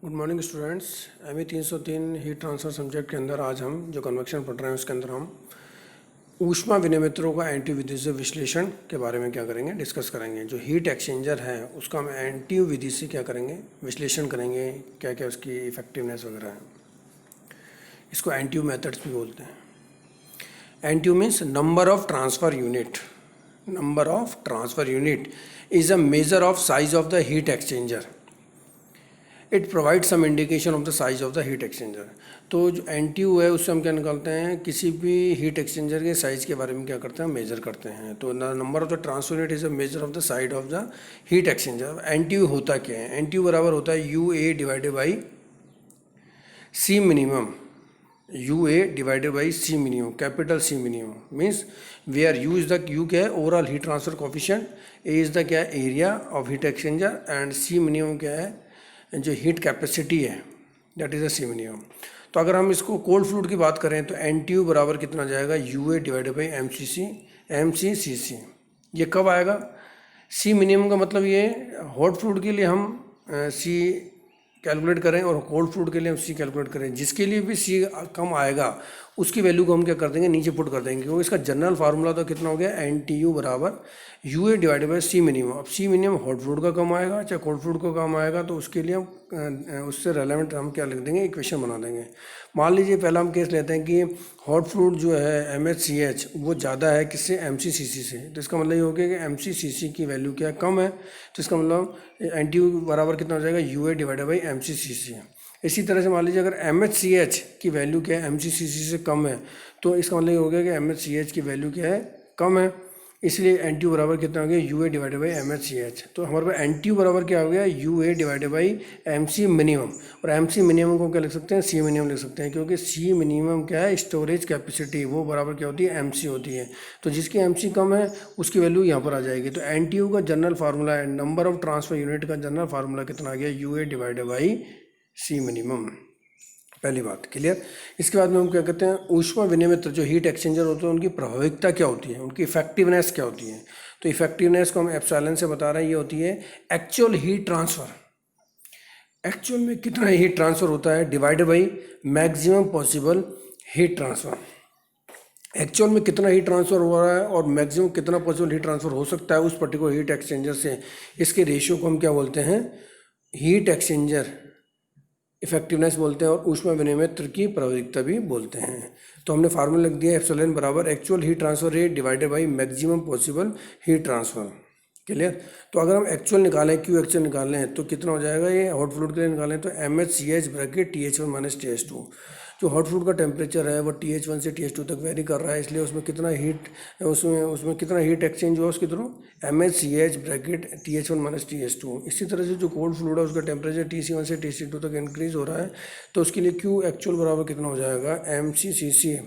Good morning students. M 303 heat transfer subject के अंदर आज हम जो कन्वेक्शन पढ़ रहे हैं उसके अंदर हम ऊष्मा विनिमयत्रों का एंटी विधि से विश्लेषण के बारे में क्या करेंगे, डिस्कस करेंगे। जो हीट एक्सचेंजर है उसका हम एंटी विधि से क्या करेंगे, विश्लेषण करेंगे, क्या क्या उसकी इफेक्टिवनेस वगैरह है। इसको एंटी मेथड्स भी बोलते हैं। NTU means number of transfer unit. Number of transfer unit is a measure of size of the heat exchanger. It provide some indication of the size of the heat exchanger. तो जो NTU है उससे हम क्या निकालते हैं, किसी भी हीट एक्सचेंजर के साइज के बारे में क्या करते हैं, मेजर करते हैं। तो number of the transfer unit is a measure of the size of the heat exchanger. NTU होता क्या है? एनटीयू बराबर होता है U A divided by C minimum. U A divided by C minimum, capital C minimum means where U is the, U क्या है, overall heat transfer coefficient, A is the क्या है, area of heat exchanger, and C minimum क्या है, जो heat capacity है, that is a C minimum. तो अगर हम इसको कोल्ड फ्लूइड की बात करें तो एन टी यू बराबर कितना जाएगा, U A divided by M C C, M C C C. ये कब आएगा? सी मिनिमम का मतलब ये हॉट फ्लूइड के लिए हम सी कैलकुलेट करें और कोल्ड फ्लूइड के लिए हम सी कैलकुलेट करें। जिसके लिए भी सी कम आएगा उसकी वैल्यू को हम क्या कर देंगे, नीचे पुट कर देंगे, क्योंकि इसका जनरल फार्मूला तो कितना हो गया, एन टी यू बराबर U A divided by C minimum. अब सी मिनिमम हॉट फ्लूइड का कम आएगा चाहे कोल्ड फ्लूइड का कम आएगा, तो उसके लिए हम उससे रेलेवेंट हम क्या लिख देंगे, इक्वेशन बना देंगे। मान लीजिए पहला हम केस लेते हैं कि हॉट फ्लूइड जो है एम एच सी एच वो ज़्यादा है किससे, एम सी सी सी से। तो इसका मतलब ये हो गया कि एम सी सी सी की वैल्यू क्या कम है, तो इसका मतलब एन टी यू बराबर कितना हो जाएगा, U A divided by M C C C. इसी तरह से मान लीजिए अगर एम एच सी एच की वैल्यू क्या है, एम सी सी सी से कम है, तो इसका मतलब ये हो गया कि एम एच सी एच की वैल्यू क्या है, कम है। इसलिए एन टी यू बराबर कितना हो गया, U A divided by M H C H. तो हमारे पास एन टी यू बराबर क्या हो गया, U A divided by M C minimum. और एम सी मिनिमम को क्या लिख सकते हैं, सी मिनिमम लिख सकते हैं, क्योंकि सी मिनिमम क्या है, स्टोरेज कैपेसिटी, वो बराबर क्या होती है, एम सी होती है। तो जिसकी एम सी कम है उसकी वैल्यू यहाँ पर आ जाएगी। तो एन टी यू का जनरल फार्मूला है, नंबर ऑफ ट्रांसफर यूनिट का जनरल फार्मूला कितना आ गया, U A divided by C minimum. पहली बात क्लियर। इसके बाद में हम क्या कहते हैं, ऊष्मा विनिमयत्र जो हीट एक्सचेंजर होते हैं उनकी प्रभाविकता क्या होती है, उनकी इफेक्टिवनेस क्या होती है। तो इफेक्टिवनेस को हम एप्सिलॉन से बता रहे हैं, ये होती है एक्चुअल हीट ट्रांसफर। एक्चुअल में कितना हीट ट्रांसफर होता है divided by maximum possible heat transfer. Actual में कितना हीट ट्रांसफर हो रहा है और मैक्सिमम कितना पॉसिबल हीट ट्रांसफर हो सकता है उस पर्टिकुलर हीट एक्सचेंजर से, इसके रेशियो को हम क्या बोलते हैं, हीट एक्सचेंजर इफेक्टिवनेस बोलते हैं, और ऊष्मा विनिमयत्र की प्रभाविकता भी बोलते हैं। तो हमने फार्मूला लिख दिया, एप्सिलॉन बराबर actual heat transfer rate divided by maximum possible heat transfer. Clear. तो अगर हम एक्चुअल निकालें, क्यू एक्चुअल निकालें, तो कितना हो जाएगा, ये हॉट फ्लूइड के लिए निकालें तो M H C H bracket T H one minus T H two. जो हॉट फ्लूइड का टेम्परेचर है वो टी एच वन से टी एच टू तक वेरी कर रहा है, इसलिए उसमें कितना हीट, उसमें कितना हीट एक्सचेंज हुआ उसके through, M H C H bracket T H one minus T H two. इसी तरह से जो कोल्ड फ्लूइड है उसका टेम्परेचर टी सी वन से टी सी टू तक इंक्रीज हो रहा है, तो उसके लिए क्यू एक्चुअल बराबर कितना हो जाएगा, M C C C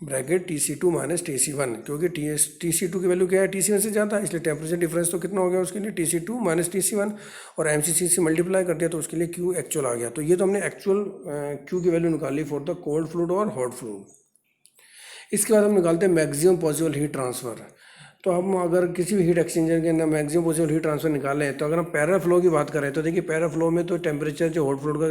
bracket T C two minus T C one. क्योंकि टी सी टू की वैल्यू क्या है, टी सी वन से ज़्यादा है, इसलिए टेम्परेचर डिफरेंस तो कितना हो गया उसके लिए, T C two minus T C one, और एम सी सी से मल्टीप्लाई कर दिया तो उसके लिए क्यू एक्चुअल आ गया। तो ये तो हमने एक्चुअल क्यू की वैल्यू निकाली फॉर द कोल्ड फ्लूइड और हॉट फ्लूइड। इसके बाद हम निकालते हैं मैक्सिमम पॉसिबल हीट ट्रांसफर। तो हम अगर किसी भी हीट एक्सचेंजर के अंदर मैक्सिमम पॉसिबल हीट ट्रांसफर निकालें, तो अगर हम पैरेलल फ्लो की बात करें तो देखिए पैरेलल फ्लो में तो टेम्परेचर जो हॉट फ्लूइड का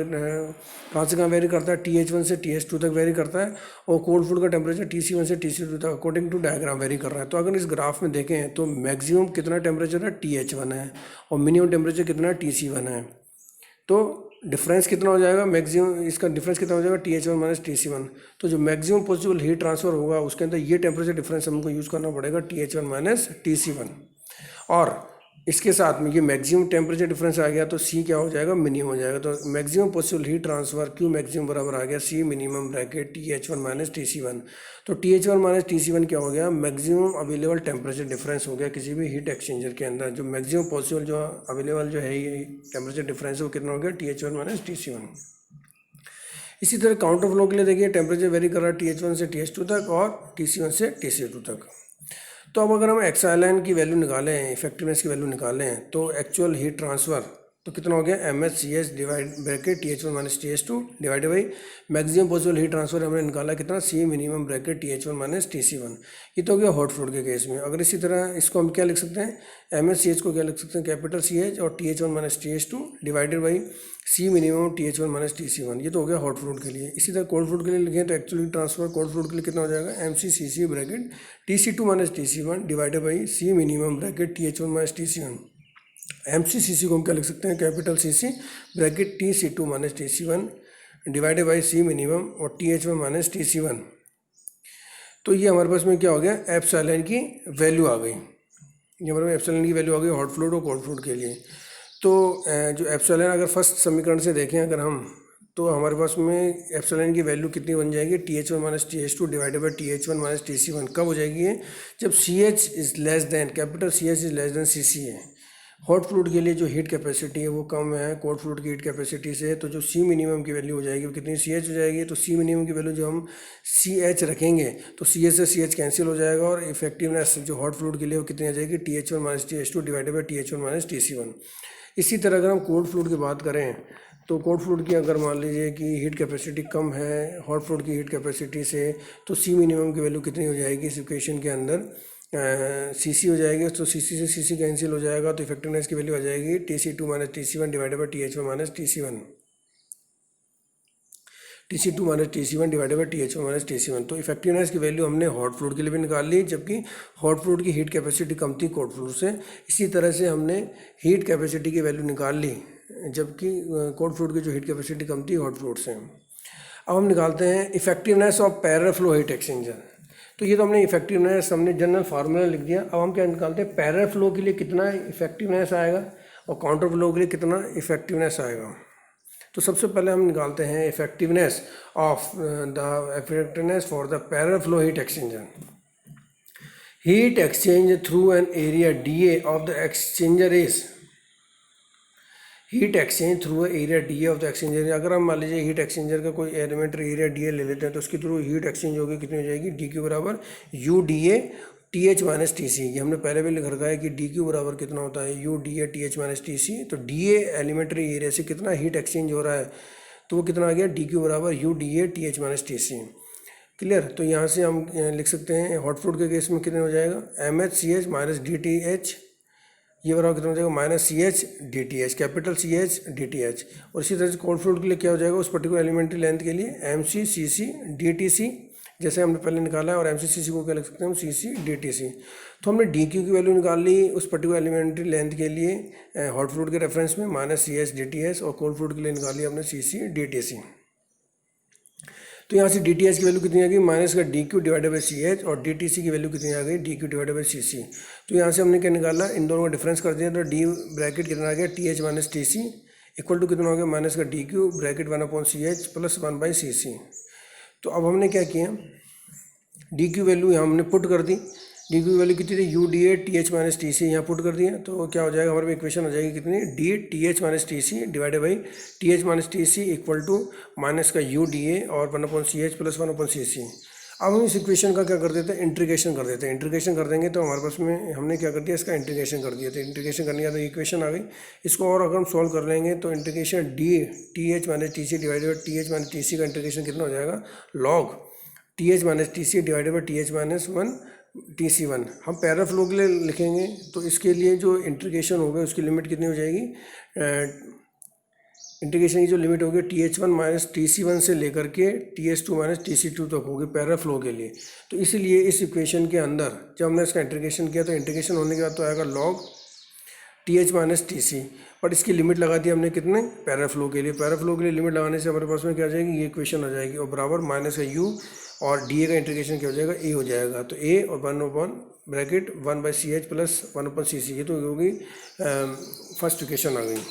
कहाँ से कहाँ वेरी करता है, टी एच वन से टी एच टू तक वेरी करता है, और कोल्ड फ्लूइड का टेम्परेचर टी सी वन से टी सी टू तक अकॉर्डिंग टू डायग्राम वेरी कर रहा है। तो अगर इस ग्राफ में देखें तो मैक्सिमम कितना टेम्परेचर है, टी एच वन है, और मिनिमम टेम्परेचर कितना है, टी सी वन है। तो डिफरेंस कितना हो जाएगा, मैक्सिमम इसका डिफरेंस कितना हो जाएगा, T H one minus T C one. तो जो मैक्सिमम पॉसिबल हीट ट्रांसफर होगा उसके अंदर ये टेम्परेचर डिफरेंस हमको यूज़ करना पड़ेगा, T H one minus T C one. और इसके साथ में ये मैक्सिमम टेम्परेचर डिफरेंस आ गया तो सी क्या हो जाएगा, मिनिमम हो जाएगा। तो maximum possible heat transfer Q maximum बराबर आ गया C minimum bracket T H one minus T C one. तो T H one minus T C one क्या हो गया, मैक्सिमम अवेलेबल टेम्परेचर डिफरेंस हो गया किसी भी हीट एक्सचेंजर के अंदर। जो मैक्सिमम पॉसिबल जो अवेलेबल जो है ये टेम्परेचर डिफरेंस है वो कितना हो गया, T H one minus T C one. इसी तरह काउंटर फ्लो के लिए देखिए टेम्परेचर वेरी कर रहा है टी एच वन से टी एच टू तक और टी सी वन से टी सी टू तक। तो अब अगर हम एक्साइलन की वैल्यू निकालें, इफेक्टिवनेस की वैल्यू निकालें, तो एक्चुअल हीट ट्रांसफ़र तो कितना हो गया M H C H divide bracket T H one minus T H two divided by maximum possible heat transfer हमने निकाला कितना C minimum bracket T H one minus T C one. ये तो हो गया हॉट फ्लूइड के case में। अगर इसी तरह इसको हम क्या लिख सकते हैं, एम एच सी एच को क्या लिख सकते हैं, कैपिटल सी एच और T H one minus T H two divided by C minimum T H one minus T C one. ये तो हो गया हॉट फ्लूइड के लिए। इसी तरह कोल्ड फ्लूइड के लिए लिखें तो एक्चुअली ट्रांसफर कोल्ड फ्लूइड के लिए कितना हो जाएगा, M C C C bracket T C two minus T C one divided by C minimum bracket T H one minus T C one. M C C C को हम क्या लिख सकते हैं, capital C C bracket T C two minus T C one divided by C minimum और T H one minus T C one. तो ये हमारे पास में क्या हो गया, एप्सिलॉन की वैल्यू आ गई। ये हमारे पास एप्सिलॉन की वैल्यू आ गई हॉट फ्लूइड और कोल्ड फ्लूइड के लिए। तो जो एप्सिलॉन अगर फर्स्ट समीकरण से देखें अगर हम, तो हमारे पास में एप्सिलॉन की वैल्यू कितनी बन जाएगी, T H one minus T H two divided by T H one minus T C one. कब हो जाएगी ये, जब C H is less than, capital C H is less than C C है। हॉट फ्लूइड के लिए जो heat capacity है वो कम है कोल्ड फ्लूइड की हीट कैपेसिटी से, तो जो सी मिनिमम की वैल्यू हो जाएगी वो कितनी, सी एच हो जाएगी। तो सी मिनिमम की वैल्यू जो हम सी एच रखेंगे तो सी एच से सी एच कैंसिल हो जाएगा और इफेक्टिवनेस जो हॉट फ्लूइड के लिए वो कितनी आ जाएगी, T H one minus T H two divided by T H one minus T C one. इसी तरह अगर हम कोल्ड फ्लूइड की बात करें तो कोल्ड फ्लूइड की अगर मान लीजिए कि हीट कैपेसिटी कम है हॉट फ्लूइड की हीट कैपेसिटी से, तो सी मिनिमम की वैल्यू कितनी हो जाएगी इस इक्वेशन के अंदर, सी सी हो जाएगी। तो सी सी से सी सी कैंसिल हो जाएगा तो इफेक्टिवनेस की वैल्यू आ जाएगी T C two minus T C one divided by T H one minus T C one, T C two minus T C one divided by T H one minus T C one. तो effectiveness की value हमने hot fluid के लिए भी निकाल ली, जबकि hot fluid की हीट कैपेसिटी कम थी कोल्ड फ्लूइड से। इसी तरह से हमने हीट कैपेसिटी की वैल्यू निकाल ली, जबकि कोल्ड फ्लूइड की जो हीट कैपेसिटी कम थी हॉट फ्लूइड से। अब हम निकालते हैं effectiveness of parallel flow heat exchanger. तो ये तो हमने इफेक्टिवनेस हमने जनरल फार्मूला लिख दिया। अब हम क्या निकालते हैं, पैरेलल फ्लो के लिए कितना इफेक्टिवनेस आएगा और काउंटर फ्लो के लिए कितना इफेक्टिवनेस आएगा। तो सबसे पहले हम निकालते हैं effectiveness of the effectiveness for the parallel flow heat exchanger. Heat exchange through an area D A of the exchanger is, heat exchange through area D A of the exchanger. अगर हम मान लीजिए हीट एक्सचेंजर का कोई elementary area D A ले लेते हैं तो उसके थ्रू हीट एक्सचेंज होगी कितनी हो जाएगी, डी क्यू बराबर U D A T H minus T C. ये हमने पहले भी लिख रखा है कि डी क्यू बराबर कितना होता है, U D A T H minus T C. तो डी ए एलिमेंट्री एरिया से कितना हीट एक्सचेंज हो रहा है, तो वो कितना आ गया, डी क्यू बराबर U D A T H minus T C. Clear. तो यहाँ से हम लिख सकते हैं हॉट फ्लूइड के केस में कितने हो जाएगा, M H C H minus D T H, ये बराबर कितना हो जाएगा, minus C H D T H, capital C H D T H. और इसी तरह से कोल्ड फ्लूइड के लिए क्या हो जाएगा, उस पर्टिकुलर एलिमेंट्री लेंथ के लिए M C C C D T सी, जैसे हमने पहले निकाला है, और एम सी सी सी को क्या लिख सकते हैं हम, सी सी डी टी सी। तो हमने डी क्यू की वैल्यू निकाल ली उस पर्टिकुलर एलिमेंट्री लेंथ के लिए हॉट फ्लूइड के रेफरेंस में, minus C H D T H, और कोल्ड फ्लूइड के लिए निकाली हमने सी सी डी टी सी। तो यहाँ से डी टी एच की वैल्यू कितनी आ गई, माइनस का D Q divided by C H, और डी टी सी की वैल्यू कितनी आ गई, D Q divided by C C. तो यहाँ से हमने क्या निकाला, इन दोनों का डिफरेंस कर दिया, तो डी ब्रैकेट कितना आ गया, T H minus T C equal to कितना हो गया, माइनस का D Q bracket one upon C H plus one by C C. तो अब हमने क्या किया, डी क्यू वैल्यू यहाँ हमने पुट कर दी, डी क्यू वैल्यू कितनी थी, U D A T H minus T C यहाँ पुट कर दिया। तो क्या हो जाएगा, हमारे इक्वेशन हो जाएगी कितनी, D T H minus T C divided by T H minus T C equal to minus का यू डी ए और one upon C H plus one upon C C. अब हम इस इक्वेशन का क्या कर देते हैं, इंटीग्रेशन कर देते हैं। इंटीग्रेशन कर देंगे तो हमारे पास में हमने क्या कर दिया, इसका इंटीग्रेशन कर दिया। तो इंटीग्रेशन करने का तो इक्वेशन आ गई, इसको और अगर हम सॉल्व कर लेंगे तो integration D T H minus T C divided by T H minus T C का इंटीग्रेशन कितना हो जाएगा, log T H minus T C divided by T H minus one T C one. हम parallel flow के लिए लिखेंगे तो इसके लिए जो इंटीग्रेशन होगा उसकी लिमिट कितनी हो जाएगी, इंटीग्रेशन की जो लिमिट होगी T H one minus T C one से लेकर के T H two minus T C two तक होगी पैरेलल फ्लो के लिए। तो इसीलिए इस इक्वेशन के अंदर जब हमने इसका इंटीग्रेशन किया तो इंटीग्रेशन होने के बाद तो आएगा log T H minus T C, but इसकी लिमिट लगा दी हमने कितने, पैरेलल फ्लो के लिए। पैरेलल फ्लो के लिए लिमिट लगाने से हमारे पास में क्या आ जाएगी, ये इक्वेशन आ जाएगी, और बराबर माइनस का यू और डी ए का इंटीग्रेशन क्या हो जाएगा, ए हो जाएगा। तो ए और one upon bracket one by C H plus one upon C C, ये तो होगी फर्स्ट इक्वेशन आ गई।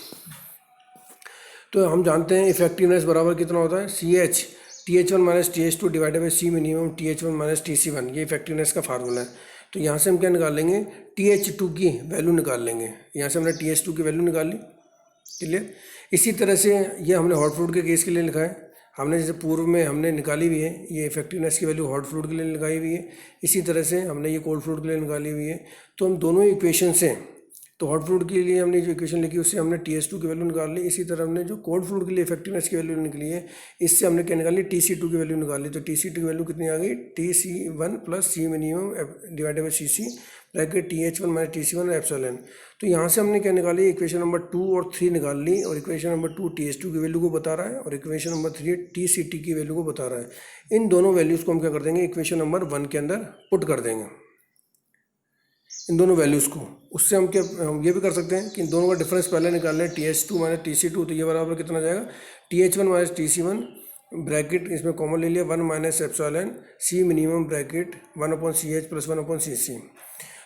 तो हम जानते हैं इफेक्टिवनेस बराबर कितना होता है, C H T H one minus T H two divided by C minimum T H one minus T C one, ये इफेक्टिवनेस का फार्मूला है। तो यहाँ से हम क्या निकाल लेंगे, टी एच टू की वैल्यू निकाल लेंगे। यहाँ से हमने टी एच टू की वैल्यू निकाल ली, क्लियर। इसी तरह से ये हमने हॉट फ्लूइड के केस के लिए लिखा है, हमने जैसे पूर्व में हमने निकाली हुई है, ये इफेक्टिवनेस की वैल्यू हॉट फ्लूइड के लिए लगाई हुई है। इसी तरह से हमने ये कोल्ड फ्लूइड के लिए निकाली हुई है। तो हम दोनों इक्वेशन से तो हॉट फ्लूइड के लिए हमने जो इक्वेशन लिखी उससे हमने TS2 की वैल्यू निकाल ली। इसी तरह हमने जो कोल्ड फ्लूइड के लिए इफेक्टिवनेस की वैल्यू निकली है, इससे हमने क्या निकाली, TC2 की वैल्यू निकाली। तो TC2 की वैल्यू कितनी आ गई, TC1 + C minimum divided by CC bracket TH1 - TC1 epsilon. तो यहाँ से हमने क्या निकाली, इक्वेशन नंबर 2 और 3 निकाल ली, और इक्वेशन नंबर 2 TS2 की वैल्यू को बता रहा है और इक्वेशन नंबर 3 TCT की वैल्यू को बता रहा है। इन दोनों वैल्यूज़ को हम क्या कर देंगे, इक्वेशन नंबर 1 के अंदर पुट कर देंगे, इन दोनों वैल्यूज़ को। उससे हम क्या, हम ये भी कर सकते हैं कि इन दोनों का डिफरेंस पहले निकाल लें, TH2 - TC2, तो ये बराबर कितना जाएगा, TH1 - TC1 ब्रैकेट इसमें कॉमन ले लिया 1 - epsilon C minimum bracket 1/CH + 1/CC।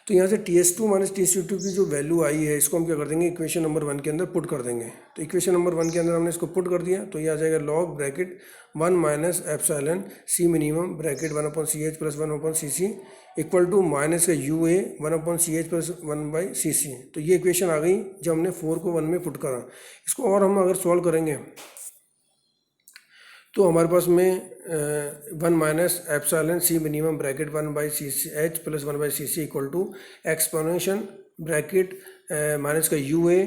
तो यहाँ से TS2 - TC2 की जो वैल्यू आई है, इसको हम क्या कर देंगे, इक्वेशन नंबर 1 के अंदर पुट कर देंगे। तो इक्वेशन नंबर 1 के अंदर हमने इसको पुट कर दिया, तो ये आ जाएगा log bracket 1 - epsilon C minimum bracket 1/CH + 1/CC equal to minus का UA 1/CH + 1/CC। तो ये इक्वेशन आ गई जब हमने 4 को 1 में पुट करा। इसको और हम अगर सॉल्व करेंगे तो हमारे पास में 1 - epsilon C minimum bracket 1/CH + 1/CC equal to exponential bracket minus का UA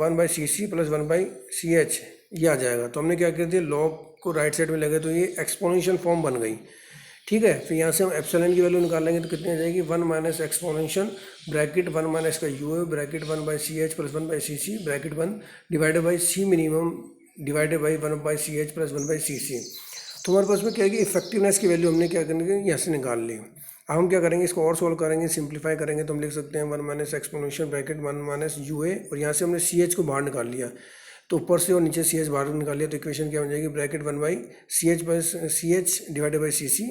1/CC + 1/CH, ये आ जाएगा। तो हमने क्या कर दिया, लॉग को राइट साइड में लगे तो ये एक्सपोनेंशियल फॉर्म बन गई, ठीक है। फिर यहाँ से हम एप्सिलॉन की वैल्यू निकालेंगे तो कितनी आ जाएगी, 1 - एक्सपोनेंशियल ब्रैकेट 1 - का UA bracket 1/CH + 1/CC bracket 1 divided by C minimum divided by 1/CH + 1/CC। तो हमारे पास में क्या है कि इफेक्टिवनेस की वैल्यू हमने क्या करेंगे, यहाँ से निकाल ली। अब हम क्या करेंगे, इसको और सॉल्व करेंगे, सिंप्लीफाई करेंगे तो हम लिख सकते हैं 1 - एक्सपोनेंशियल ब्रैकेट 1 - UA, और यहाँ से हमने CH को बाहर निकाल लिया, तो ऊपर से और नीचे CH बाहर निकाल लिया, तो इक्वेशन क्या बन जाएगी, bracket 1/CH divided by CC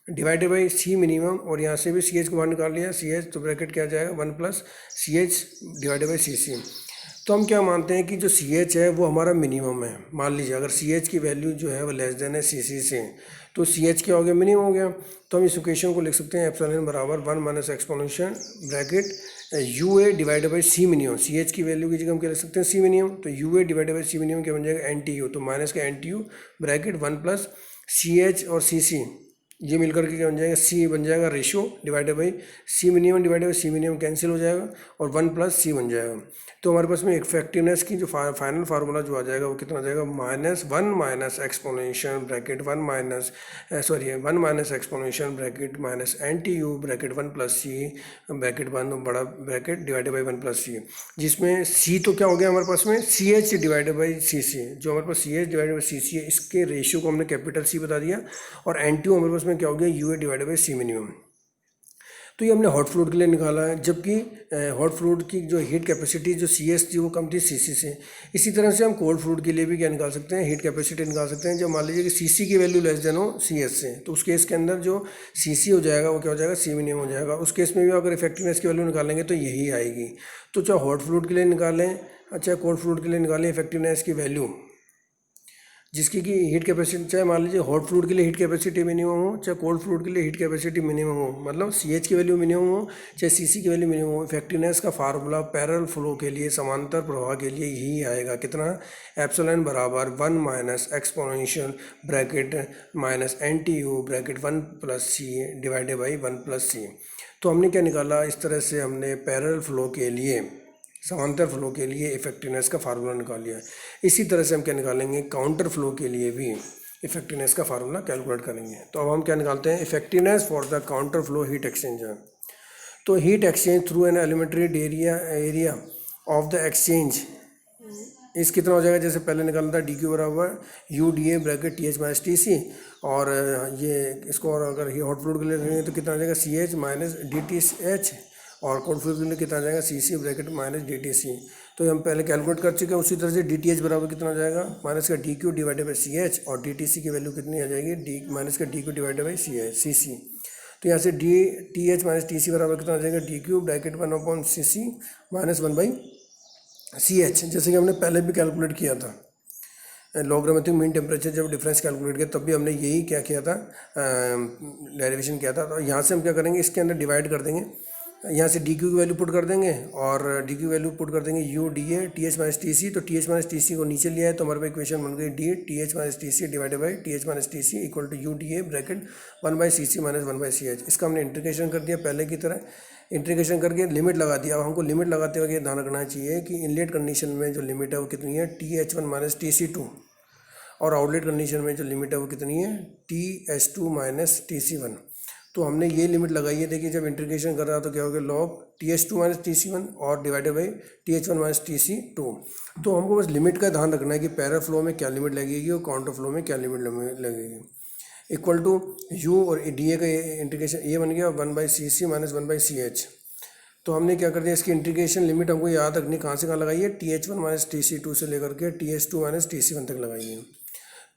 divided by C minimum, और यहाँ से भी CH को बाहर निकाल लिया CH, तो ब्रैकेट क्या जाएगा 1 + CH डिवाइडेड बाई CC। तो हम क्या मानते हैं कि जो CH है वो हमारा मिनिमम है। मान लीजिए अगर CH की वैल्यू जो है वो लेस देन है CC से, तो CH क्या हो गया, मिनिमम हो गया। तो हम इस इक्वेशन को लिख सकते हैं एप्सिलॉन बराबर 1 - exponential bracket UA divided by C minimum. CH की वैल्यू की जगह हम क्या लिख सकते हैं, C मिनिमम, तो UA divided by C minimum क्या बन जाएगा, NTU, तो माइनस का NTU ब्रैकेट 1 + CH और CC, ये मिलकर के क्या बन जाएगा, C बन जाएगा ratio divided by C minimum divided by C minimum cancel हो जाएगा और 1 + C बन जाएगा। तो हमारे पास में इफेक्टिवनेस की जो फाइनल फार्मूला जो आ जाएगा वो कितना आ जाएगा, -1 - exponential bracket 1 - exponential bracket minus NTU bracket 1 + C bracket 1 बड़ा ब्रैकेट डिवाइडेड बाई 1 + C, जिसमें C तो क्या हो गया हमारे पास में CH डिवाइडेड बाई CC, जो हमारे पास CH डिवाइडेड बाई CC है, इसके रेशियो को हमने कैपिटल C बता दिया, और NTU हमारे पास में क्या हो गया, UA divided by C minimum. तो ये हमने हॉट फ्लूइड के लिए निकाला है, जबकि हॉट फ्लूइड की जो हीट कैपेसिटी जो CS थी वो कम थी CC से। इसी तरह से हम कोल्ड फ्लूइड के लिए भी क्या निकाल सकते हैं, हीट कैपेसिटी निकाल सकते हैं। जब मान लीजिए कि CC की वैल्यू लेस देन हो CS से, तो उस केस के अंदर जो CC हो जाएगा वो क्या हो जाएगा, C मिनिमम हो जाएगा। उस केस में भी अगर इफेक्टिवनेस की वैल्यू निकालेंगे तो यही आएगी। तो चाहे हॉट फ्लूइड के लिए निकालें, अच्छा कोल्ड फ्लूइड के लिए निकालें इफेक्टिवनेस की वैल्यू, जिसकी कि हीट कैपेसिटी, चाहे मान लीजिए हॉट फ्लूइड के लिए हीट कैपेसिटी मिनिमम हो, चाहे कोल्ड फ्लूइड के लिए हीट कैपेसिटी मिनिमम हो, मतलब CH की वैल्यू मिनिमम हो चाहे CC की वैल्यू मिनिमम हो, इफेक्टिवनेस का फार्मूला पैरेलल फ्लो के लिए, समांतर प्रवाह के लिए यही आएगा। कितना, एप्सिलॉन बराबर 1 - exponential bracket minus NTU bracket 1 + C divided by 1 + C। तो हमने क्या निकाला, इस तरह से हमने पैरेलल फ्लो के लिए, समांतर फ्लो के लिए इफेक्टिवनेस का फार्मूला निकाल लिया है। इसी तरह से हम क्या निकालेंगे, काउंटर फ्लो के लिए भी इफेक्टिवनेस का फार्मूला कैलकुलेट करेंगे। तो अब हम क्या निकालते हैं, effectiveness for the counter flow heat exchanger. तो heat exchange through an elementary area of the exchange इस कितना हो जाएगा, जैसे पहले निकालना था DQ बराबर UDA ब्रैकेट TH - TC, और ये इसको और अगर ये हॉट फ्लूइड के लिए करेंगे तो कितना आ जाएगा CH - DTH, और कोल्ड फ्लूइड के लिए कितना आ जाएगा CC ब्रैकेट - DTC। तो हम पहले कैलकुलेट कर चुके हैं। उसी तरह से DTH बराबर कितना आ जाएगा, माइनस का DQ डिवाइडेड बाई CH, और DTC की वैल्यू कितनी आ जाएगी, माइनस का DQ डिवाइडेड बाई CC। तो यहाँ से TH - TC बराबर कितना आ जाएगा, DQ bracket 1/CC minus 1/CH, जैसे कि हमने पहले भी कैलकुलेट किया था लॉगरिथमिक मीन टेम्परेचर जब डिफरेंस कैलकुलेट किया तब भी हमने यही क्या किया था, डेरिवेशन किया था। तो यहाँ से हम क्या करेंगे, इसके अंदर डिवाइड कर देंगे, यहाँ से DQ की वैल्यू पुट कर देंगे, और DQ वैल्यू पुट कर देंगे UDA TH - TC, तो TH - TC को नीचे लिया है तो हमारे पास इक्वेशन बन गई TH - TC divided by TH - TC equal to UDA bracket 1/CC minus 1/CH। इसका हमने इंटीग्रेशन कर दिया पहले की तरह, इंटीग्रेशन करके लिमिट लगा दिया। अब हमको लिमिट लगाते हुए ध्यान रखना चाहिए कि इनलेट कंडीशन में जो लिमिट है वो कितनी है, TH1 माइनस TC2, और आउटलेट कंडीशन में जो लिमिट है वो कितनी है, TH2 माइनस TC1। तो हमने ये लिमिट लगाई है। देखिए जब इंटीग्रेशन कर रहा तो क्या हो गया, log TH2 माइनस TC1 और divided by TH1 minus TC2। तो हमको बस लिमिट का ध्यान रखना है कि पैरेलल फ्लो में क्या लिमिट लगेगी और काउंटर फ्लो में क्या लिमिट लगेगी। इक्वल टू यू और डी ए का इंटीग्रेशन ये बन गया 1/cc माइनस 1/ch। तो हमने क्या कर दिया, इसकी इंटीग्रेशन लिमिट हमको याद रखनी कहाँ से कहाँ लगाई है, TH1 माइनस TC2 से लेकर के TH2 माइनस TC1 तक लगाई है।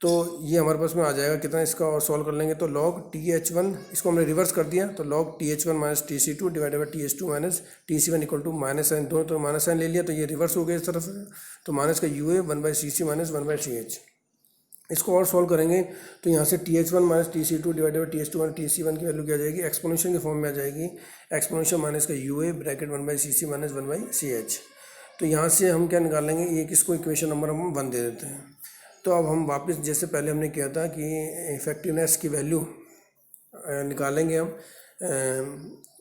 तो ये हमारे पास में आ जाएगा कितना, इसका और सॉल्व कर लेंगे तो log TH1, इसको हमने रिवर्स कर दिया तो log TH1 minus TC2 divided by TH2 minus TC1 equal to minus sign, दोनों तो माइनस साइन ले लिया तो ये रिवर्स हो गया इस तरफ, तो माइनस का UA 1/cc माइनस 1/ch। इसको और सॉल्व करेंगे तो यहाँ से TH1 minus TC2 divided by TH2 minus TC1 की वैल्यू क्या आ जाएगी, एक्सपोनेंशियल के फॉर्म में आ जाएगी, एक्सपोनेंशियल माइनस का UA bracket 1/cc minus 1/ch। तो यहाँ से हम क्या निकालेंगे, ये किसको इक्वेशन नंबर हम 1 दे देते हैं। तो अब हम वापस जैसे पहले हमने किया था कि इफेक्टिवनेस की वैल्यू निकालेंगे हम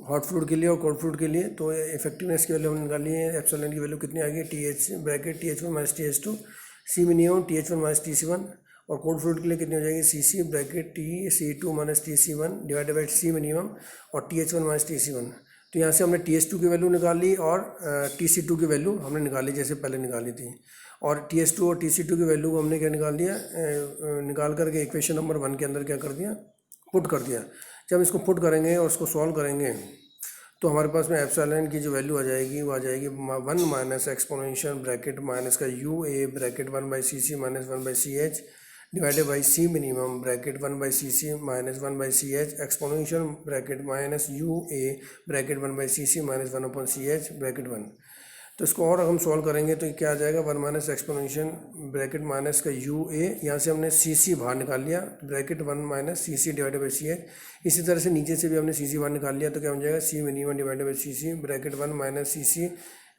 हॉट फ्लूइड के लिए और कोल्ड फ्लूइड के लिए। तो इफेक्टिवनेस की वैल्यू हमने निकाली है, एप्सिलॉन की वैल्यू कितनी आ गई, TH bracket TH1 minus TH2 सी मिनिमम TH1 माइनस TC1, और कोल्ड फ्लूइड के लिए कितनी हो जाएगी, CC ब्रैकेट TC2 minus TC1 divided by C minimum और TH1 माइनस TC1। तो यहाँ से हमने TH2 की वैल्यू निकाली और TC2 की वैल्यू हमने निकाली जैसे पहले निकाली थी, और TH2 और TC2 की वैल्यू को हमने क्या निकाल दिया, निकाल करके इक्वेशन नंबर 1 के अंदर क्या कर दिया, पुट कर दिया। जब इसको पुट करेंगे और उसको सॉल्व करेंगे तो हमारे पास में एप्सिलॉन की जो वैल्यू आ जाएगी वो आ जाएगी 1 माइनस एक्सपोनेंशियल ब्रैकेट माइनस का UA bracket 1/cc minus 1/ch divided by C minimum bracket 1/cc minus 1/ch exponential bracket minus UA bracket 1/cc minus 1/ch bracket 1। तो इसको और हम सॉल्व करेंगे तो क्या आ जाएगा, 1 माइनस एक्सपोनेंशियल ब्रैकेट माइनस का UA, यहाँ से हमने CC बाहर निकाल लिया bracket 1 minus CC divided by CH। इसी तरह से नीचे से भी हमने CC बाहर निकाल लिया तो क्या हो जाएगा, C minimum divided by CC bracket 1 minus CC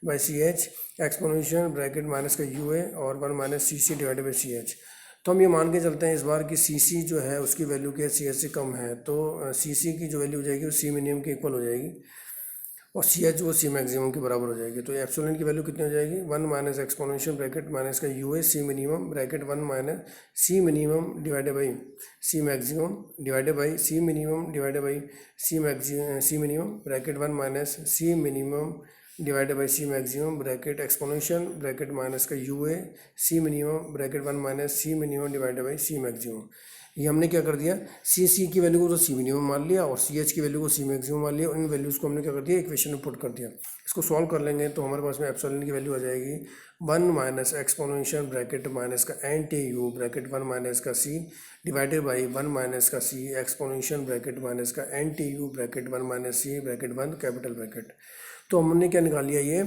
by CH exponential bracket minus का UA और 1 minus CC divided by CH। तो हम ये मान के चलते हैं इस बार कि CC जो है उसकी वैल्यू क्या CH से कम है, तो CC की जो वैल्यू हो जाएगी वो सी मिनिमम के इक्वल हो जाएगी और CH वो सी मैक्सिमम के बराबर हो जाएगी। तो एप्सिलॉन की वैल्यू कितनी हो जाएगी, 1 माइनस एक्सपोनेंशियल ब्रैकेट माइनस का UA C minimum bracket 1 minus C minimum divided by C maximum divided by C minimum divided by C minimum bracket 1 minus C minimum divided by C maximum bracket exponential bracket minus का UA C minimum bracket 1 minus C minimum divided by C maximum. ये हमने क्या कर दिया, CC की value को तो सी minimum मान लिया और CH की वैल्यू को सी मैक्सिमम मान लिया, और इन वैल्यूज़ को हमने क्या कर दिया, इक्वेशन में पुट कर दिया। इसको सॉल्व कर लेंगे तो हमारे पास में एप्सिलॉन की वैल्यू आ जाएगी 1 माइनस एक्सपोनेंशियल ब्रैकेट माइनस का NTU ब्रैकेट 1 माइनस का C डिवाइडेड बाई 1 माइनस का C एक्सपोनेंशियल ब्रैकेट माइनस का NTU bracket 1 minus C bracket 1 capital bracket. तो हमने क्या निकाल लिया, ये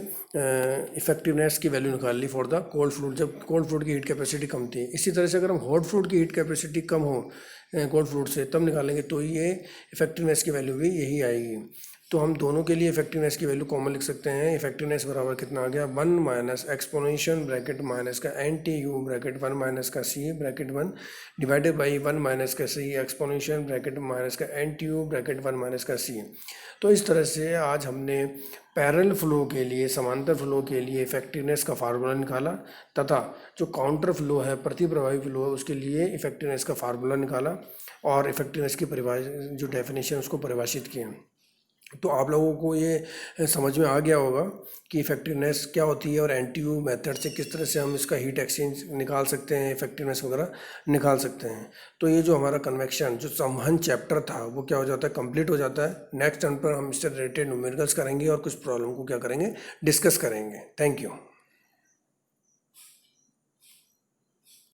इफेक्टिवनेस की वैल्यू निकाल ली फॉर द कोल्ड फ्लूइड, जब कोल्ड फ्लूइड की हीट कैपेसिटी कम थी। इसी तरह से अगर हम हॉट फ्लूइड की हीट कैपेसिटी कम हो कोल्ड फ्लूइड से तब निकालेंगे तो ये इफेक्टिवनेस की वैल्यू भी यही आएगी। तो हम दोनों के लिए इफेक्टिवनेस की वैल्यू कॉमन लिख सकते हैं। इफेक्टिवनेस बराबर कितना आ गया, 1 माइनस एक्सपोनेंशियल ब्रैकेट माइनस का NTU ब्रैकेट 1 माइनस का C bracket 1 divided by 1 minus का C एक्सपोनेंशियल ब्रैकेट माइनस का NTU ब्रैकेट 1 माइनस का C। तो इस तरह से आज हमने पैरेलल फ्लो के लिए, समांतर फ्लो के लिए इफेक्टिवनेस का फार्मूला निकाला तथा जो काउंटर फ्लो है, प्रतिप्रवाही फ्लो है, उसके लिए इफेक्टिवनेस का फार्मूला निकाला और इफेक्टिवनेस की जो डेफिनेशन उसको परिभाषित किया। तो आप लोगों को ये समझ में आ गया होगा कि इफेक्टिवनेस क्या होती है और NTU मेथड से किस तरह से हम इसका हीट एक्सचेंज निकाल सकते हैं, इफेक्टिवनेस वगैरह निकाल सकते हैं। तो ये जो हमारा कन्वेक्शन जो संवहन चैप्टर था वो क्या हो जाता है, कंप्लीट हो जाता है। नेक्स्ट टर्म पर हम इससे रिलेटेड न्यूमेरिकल्स करेंगे और कुछ प्रॉब्लम को क्या करेंगे, डिस्कस करेंगे। Thank you.